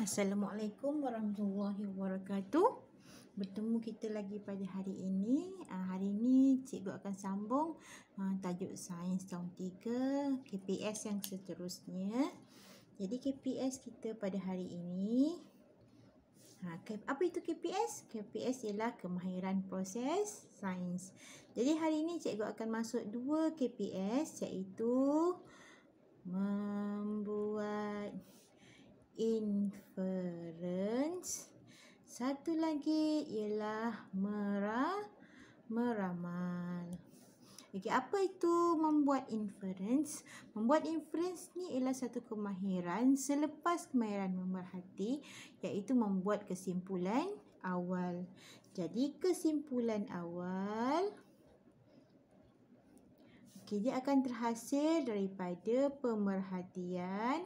Assalamualaikum warahmatullahi wabarakatuh. Bertemu kita lagi pada hari ini. Hari ini cikgu akan sambung tajuk sains tahun 3 KPS yang seterusnya. Jadi KPS kita pada hari ini, apa itu KPS? KPS ialah kemahiran proses sains. Jadi hari ini cikgu akan masuk 2 KPS, iaitu membuat inference. Satu lagi ialah meramal. Okey, apa itu membuat inference? Membuat inference ni ialah satu kemahiran selepas kemahiran memerhati, iaitu membuat kesimpulan awal. Jadi kesimpulan awal dia akan terhasil daripada pemerhatian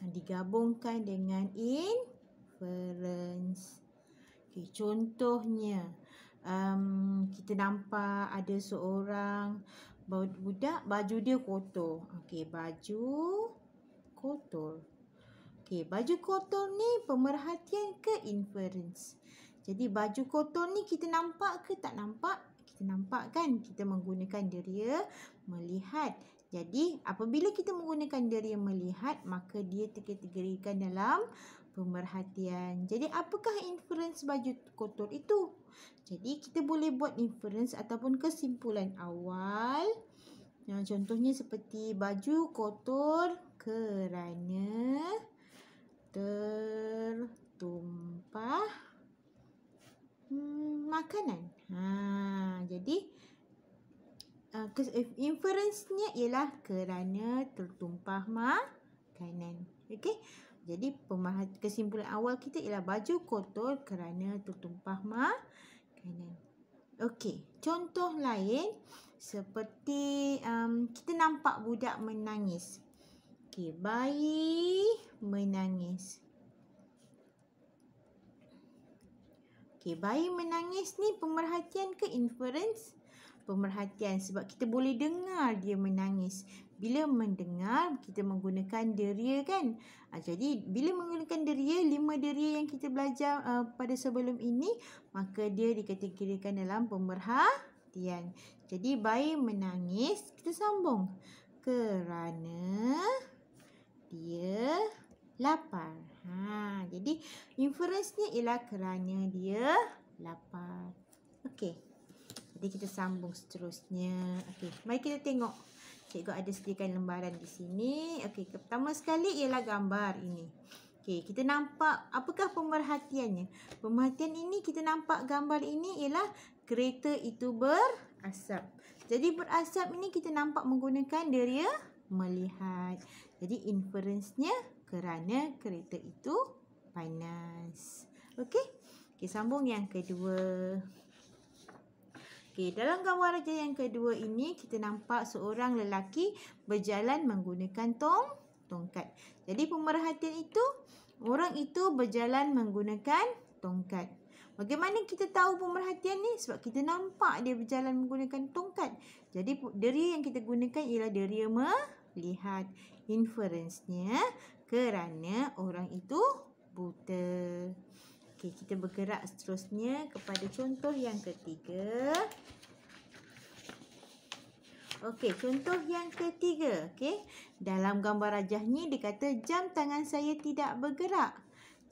digabungkan dengan inference. Contohnya, kita nampak ada seorang budak, baju dia kotor. Baju kotor. Baju kotor ni pemerhatian ke inference? Jadi baju kotor ni kita nampak ke tak nampak? Kita nampak kan? Kita menggunakan deria melihat. Jadi apabila kita menggunakan deria melihat, maka dia dikategorikan dalam pemerhatian. Jadi apakah inference baju kotor itu? Jadi kita boleh buat inference ataupun kesimpulan awal. Contohnya seperti baju kotor kerana tertumpah makanan. Jadi inference-nya ialah kerana tertumpah makanan. Okey. Jadi kesimpulan awal kita ialah baju kotor kerana tertumpah makanan. Okey, contoh lain seperti kita nampak budak menangis. Bayi menangis. Bayi menangis ni pemerhatian ke inference? Pemerhatian, sebab kita boleh dengar dia menangis. Bila mendengar, kita menggunakan deria kan. Jadi bila menggunakan deria, 5 deria yang kita belajar pada sebelum ini, maka dia dikategorikan dalam pemerhatian. Jadi bayi menangis, kita sambung kerana dia lapar. Jadi inference-nya ialah kerana dia lapar. Okey. Jadi kita sambung seterusnya. Okey, mari kita tengok. Cikgu ada sediakan lembaran di sini. Okey, pertama sekali ialah gambar ini. Okey, kita nampak apakah pemerhatiannya? Pemerhatian ini kita nampak gambar ini ialah kereta itu berasap. Jadi berasap ini kita nampak menggunakan deria melihat. Jadi inference-nya kerana kereta itu panas. Okey. Sambung yang kedua. Dalam gambar raja yang kedua ini kita nampak seorang lelaki berjalan menggunakan tongkat. Jadi pemerhatian itu, orang itu berjalan menggunakan tongkat. Bagaimana kita tahu pemerhatian ni? Sebab kita nampak dia berjalan menggunakan tongkat. Jadi deria yang kita gunakan ialah deria melihat. Inference-nya kerana orang itu buta. Kita bergerak seterusnya kepada contoh yang ketiga. Contoh yang ketiga. Dalam gambar rajah ni dikata jam tangan saya tidak bergerak.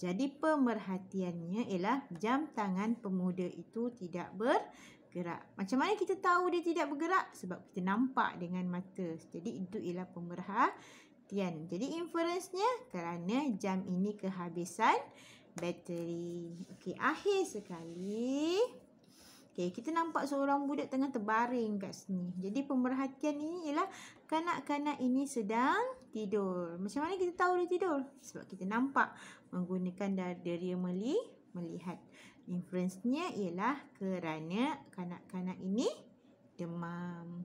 Jadi pemerhatiannya ialah jam tangan pemuda itu tidak bergerak. Macam mana kita tahu dia tidak bergerak? Sebab kita nampak dengan mata. Jadi itu ialah pemerhatian. Jadi inference-nya kerana jam ini kehabisan bateri. Akhir sekali. Kita nampak seorang budak tengah terbaring kat sini. Jadi pemerhatian ini ialah kanak-kanak ini sedang tidur. Macam mana kita tahu dia tidur? Sebab kita nampak menggunakan deria melihat. Inference-nya ialah kerana kanak-kanak ini demam.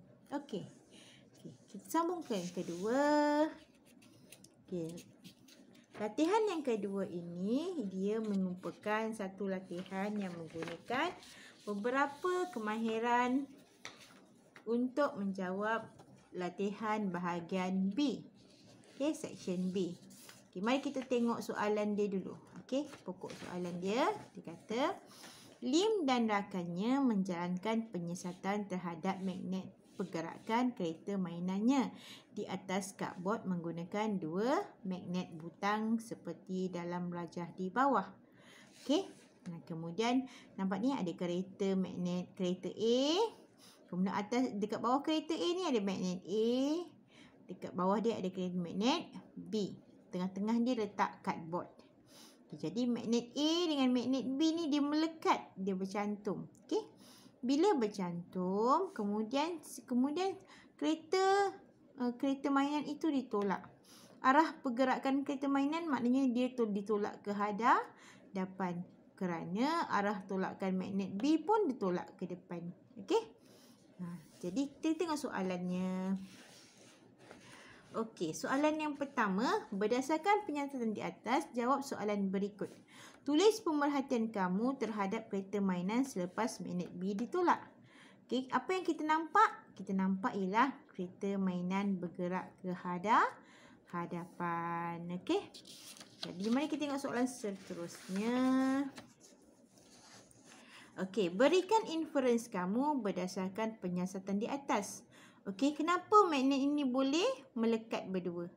Kita sambung ke yang kedua. Latihan yang kedua ini, dia merupakan satu latihan yang menggunakan beberapa kemahiran untuk menjawab latihan bahagian B. Okey, section B. Okey, mari kita tengok soalan dia dulu. Okey, pokok soalan dia kata Lim dan rakannya menjalankan penyiasatan terhadap magnet pergerakan kereta mainannya di atas kadbord menggunakan 2 magnet butang seperti dalam rajah di bawah. Okey. Nah, kemudian nampak ni ada kereta magnet kereta A. Kemudian atas dekat bawah kereta A ni ada magnet A. Dekat bawah dia ada kereta magnet B. Tengah-tengah dia letak kadbord. Jadi magnet A dengan magnet B ni dia melekat, dia bercantum. Okey. Bila bercantum, kemudian kereta mainan itu ditolak. Arah pergerakan kereta mainan maknanya dia ditolak ke hadapan kerana arah tolakan magnet B pun ditolak ke depan. Okey. Jadi kita tengok soalannya. Okey, soalan yang pertama, berdasarkan penyataan di atas, jawab soalan berikut. Tulis pemerhatian kamu terhadap kereta mainan selepas magnet B ditolak. Okey, apa yang kita nampak? Kita nampak ialah kereta mainan bergerak ke hadapan. Okey. Jadi mari kita tengok soalan seterusnya. Okey, berikan inference kamu berdasarkan penyiasatan di atas. Okey, kenapa magnet ini boleh melekat berdua?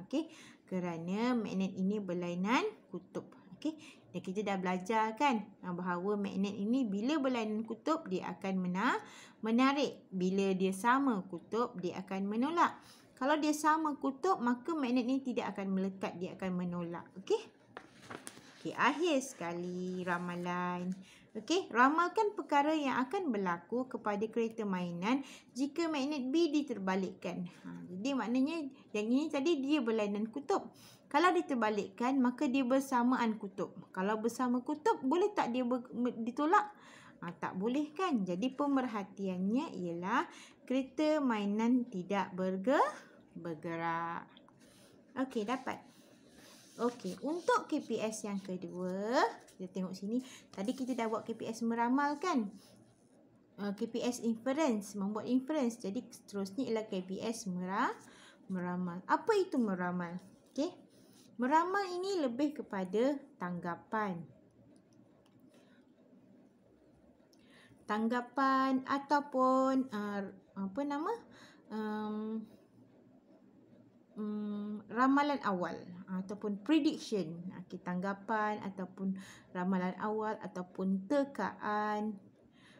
Okey, kerana magnet ini berlainan kutub. Okey, dan kita dah belajar kan bahawa magnet ini bila berlainan kutub dia akan menarik. Bila dia sama kutub dia akan menolak. Kalau dia sama kutub maka magnet ini tidak akan melekat, dia akan menolak. Okey. Okey, akhir sekali ramalan. Okey, ramalkan perkara yang akan berlaku kepada kereta mainan jika magnet B diterbalikkan. Jadi maknanya yang ini tadi dia berlainan kutub. Kalau diterbalikkan maka dia bersamaan kutub. Kalau bersama kutub boleh tak dia ditolak? Tak boleh kan? Jadi pemerhatiannya ialah kereta mainan tidak bergerak. Okey, dapat. Okey, untuk KPS yang kedua, kita tengok sini. Tadi kita dah buat KPS meramal kan? KPS inference, membuat inference. Jadi seterusnya ialah KPS meramal. Apa itu meramal? Okey. Meramal ini lebih kepada tanggapan. Tanggapan ataupun ramalan awal ataupun prediction. Okey, tanggapan ataupun ramalan awal ataupun tekaan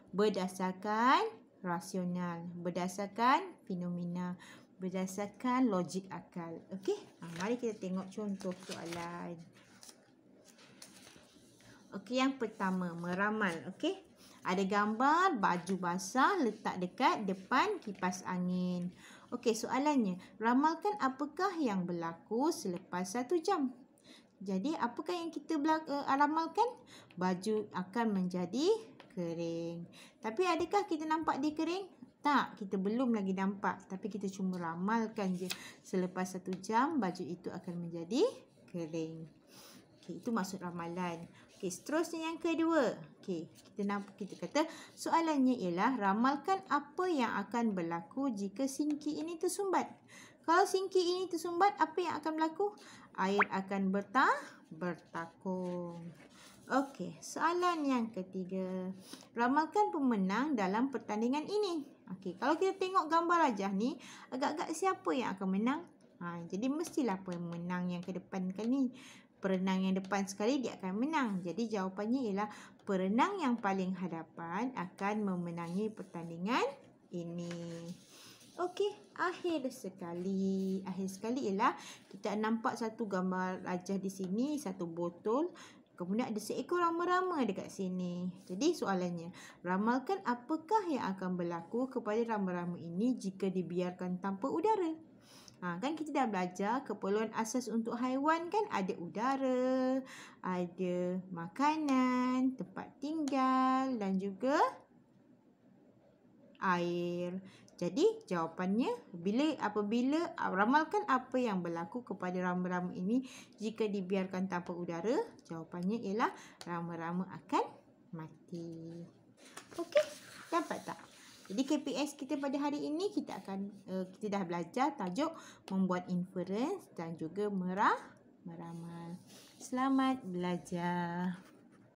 berdasarkan rasional, berdasarkan fenomena, berdasarkan logik akal. Okey, mari kita tengok contoh soalan. Okey, yang pertama meramal. Okey, ada gambar baju basah letak dekat depan kipas angin. Okey, soalannya, ramalkan apakah yang berlaku selepas 1 jam. Jadi, apakah yang kita ramalkan? Baju akan menjadi kering. Tapi adakah kita nampak dia kering? Tak, kita belum lagi nampak. Tapi kita cuma ramalkan je. Selepas 1 jam, baju itu akan menjadi kering. Okey, itu maksud ramalan. Okey, seterusnya yang kedua. Okey, kita kata soalannya ialah ramalkan apa yang akan berlaku jika sinki ini tersumbat. Kalau sinki ini tersumbat, apa yang akan berlaku? Air akan bertakung. Okey, soalan yang ketiga. Ramalkan pemenang dalam pertandingan ini. Okey, kalau kita tengok gambar rajah ni, agak-agak siapa yang akan menang? Jadi mestilah pemenang yang ke depan kali ni. Perenang yang depan sekali dia akan menang. Jadi jawapannya ialah perenang yang paling hadapan akan memenangi pertandingan ini. Okey, akhir sekali. Akhir sekali ialah kita nampak satu gambar rajah di sini, satu botol. Kemudian ada seekor rama-rama dekat sini. Jadi soalannya, ramalkan apakah yang akan berlaku kepada rama-rama ini jika dibiarkan tanpa udara? Kan kita dah belajar keperluan asas untuk haiwan kan ada udara, ada makanan, tempat tinggal dan juga air. Jadi jawapannya apabila ramalkan apa yang berlaku kepada rama-rama ini jika dibiarkan tanpa udara, jawapannya ialah rama-rama akan mati. Okey, dapat tak? Jadi KPS kita pada hari ini kita dah belajar tajuk membuat inference dan juga meramal. Selamat belajar.